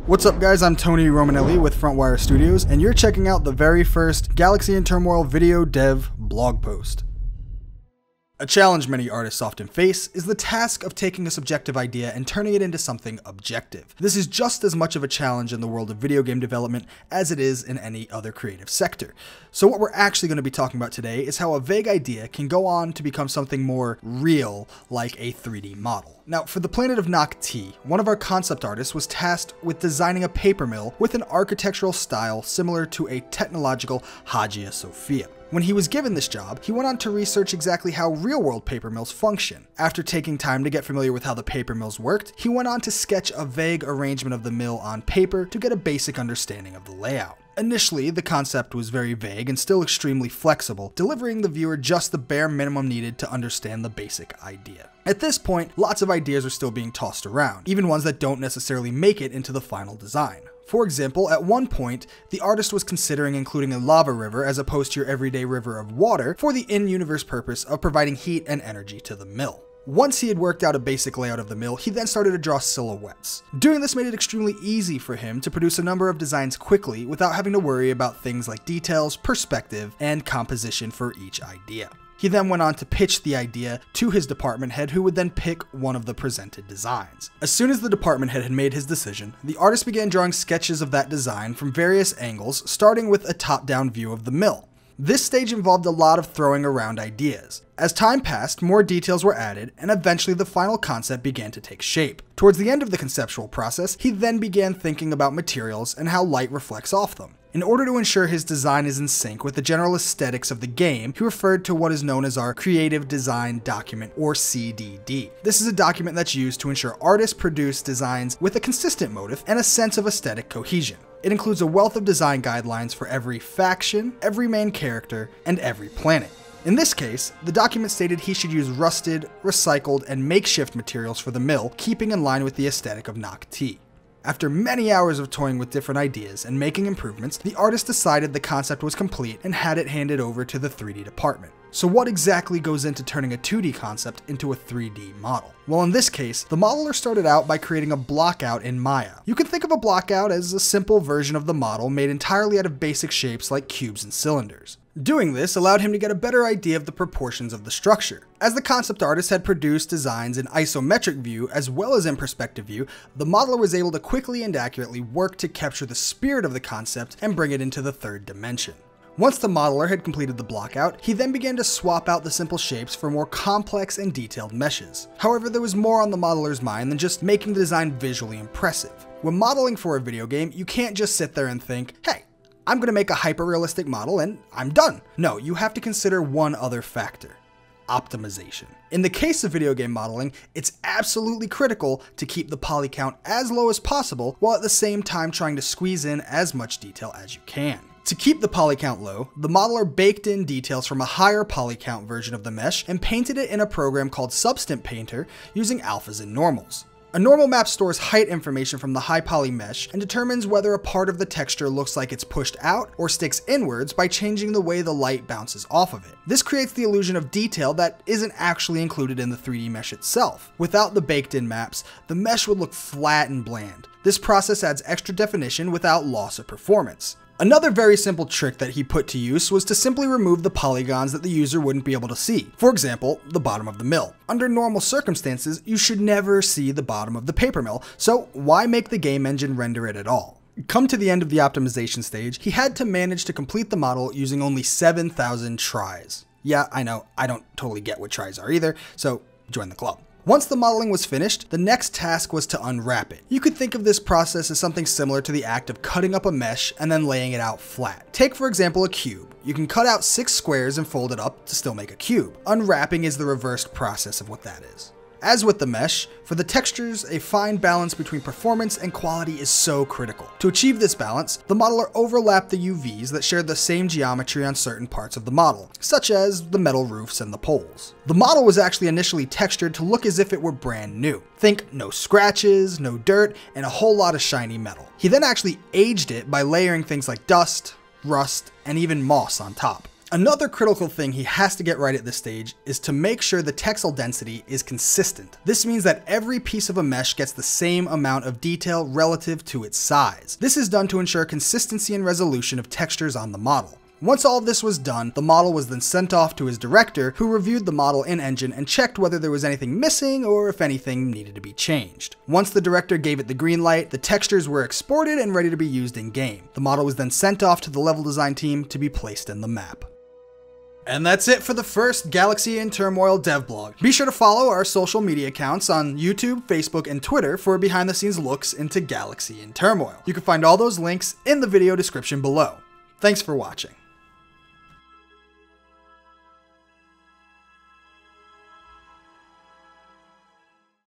What's up guys, I'm Tony Romanelli with Frontwire Studios, and you're checking out the very first Galaxy and Turmoil video dev blog post. A challenge many artists often face is the task of taking a subjective idea and turning it into something objective. This is just as much of a challenge in the world of video game development as it is in any other creative sector. So what we're actually going to be talking about today is how a vague idea can go on to become something more real, like a 3D model. Now, for the planet of Nocti, one of our concept artists was tasked with designing a paper mill with an architectural style similar to a technological Hagia Sophia. When he was given this job, he went on to research exactly how real-world paper mills function. After taking time to get familiar with how the paper mills worked, he went on to sketch a vague arrangement of the mill on paper to get a basic understanding of the layout. Initially, the concept was very vague and still extremely flexible, delivering the viewer just the bare minimum needed to understand the basic idea. At this point, lots of ideas are still being tossed around, even ones that don't necessarily make it into the final design. For example, at one point, the artist was considering including a lava river as opposed to your everyday river of water for the in-universe purpose of providing heat and energy to the mill. Once he had worked out a basic layout of the mill, he then started to draw silhouettes. Doing this made it extremely easy for him to produce a number of designs quickly without having to worry about things like details, perspective, and composition for each idea. He then went on to pitch the idea to his department head, who would then pick one of the presented designs. As soon as the department head had made his decision, the artist began drawing sketches of that design from various angles, starting with a top-down view of the mill. This stage involved a lot of throwing around ideas. As time passed, more details were added, and eventually the final concept began to take shape. Towards the end of the conceptual process, he then began thinking about materials and how light reflects off them. In order to ensure his design is in sync with the general aesthetics of the game, he referred to what is known as our Creative Design Document, or CDD. This is a document that's used to ensure artists produce designs with a consistent motive and a sense of aesthetic cohesion. It includes a wealth of design guidelines for every faction, every main character, and every planet. In this case, the document stated he should use rusted, recycled, and makeshift materials for the mill, keeping in line with the aesthetic of Nocti. After many hours of toying with different ideas and making improvements, the artist decided the concept was complete and had it handed over to the 3D department. So what exactly goes into turning a 2D concept into a 3D model? Well, in this case, the modeler started out by creating a blockout in Maya. You can think of a blockout as a simple version of the model made entirely out of basic shapes like cubes and cylinders. Doing this allowed him to get a better idea of the proportions of the structure. As the concept artist had produced designs in isometric view as well as in perspective view, the modeler was able to quickly and accurately work to capture the spirit of the concept and bring it into the third dimension. Once the modeler had completed the blockout, he then began to swap out the simple shapes for more complex and detailed meshes. However, there was more on the modeler's mind than just making the design visually impressive. When modeling for a video game, you can't just sit there and think, hey, I'm going to make a hyper-realistic model and I'm done. No, you have to consider one other factor: optimization. In the case of video game modeling, it's absolutely critical to keep the poly count as low as possible while at the same time trying to squeeze in as much detail as you can. To keep the poly count low, the modeler baked in details from a higher poly count version of the mesh and painted it in a program called Substance Painter using alphas and normals. A normal map stores height information from the high poly mesh and determines whether a part of the texture looks like it's pushed out or sticks inwards by changing the way the light bounces off of it. This creates the illusion of detail that isn't actually included in the 3D mesh itself. Without the baked-in maps, the mesh would look flat and bland. This process adds extra definition without loss of performance. Another very simple trick that he put to use was to simply remove the polygons that the user wouldn't be able to see. For example, the bottom of the mill. Under normal circumstances, you should never see the bottom of the paper mill, so why make the game engine render it at all? Come to the end of the optimization stage, he had to manage to complete the model using only 7,000 tries. Yeah, I know, I don't totally get what tries are either, so join the club. Once the modeling was finished, the next task was to unwrap it. You could think of this process as something similar to the act of cutting up a mesh and then laying it out flat. Take for example a cube. You can cut out 6 squares and fold it up to still make a cube. Unwrapping is the reversed process of what that is. As with the mesh, for the textures, a fine balance between performance and quality is so critical. To achieve this balance, the modeler overlapped the UVs that shared the same geometry on certain parts of the model, such as the metal roofs and the poles. The model was actually initially textured to look as if it were brand new. Think no scratches, no dirt, and a whole lot of shiny metal. He then actually aged it by layering things like dust, rust, and even moss on top. Another critical thing he has to get right at this stage is to make sure the texel density is consistent. This means that every piece of a mesh gets the same amount of detail relative to its size. This is done to ensure consistency and resolution of textures on the model. Once all of this was done, the model was then sent off to his director, who reviewed the model in Engine and checked whether there was anything missing or if anything needed to be changed. Once the director gave it the green light, the textures were exported and ready to be used in game. The model was then sent off to the level design team to be placed in the map. And that's it for the first Galaxy in Turmoil dev blog. Be sure to follow our social media accounts on YouTube, Facebook, and Twitter for behind the scenes looks into Galaxy in Turmoil. You can find all those links in the video description below. Thanks for watching.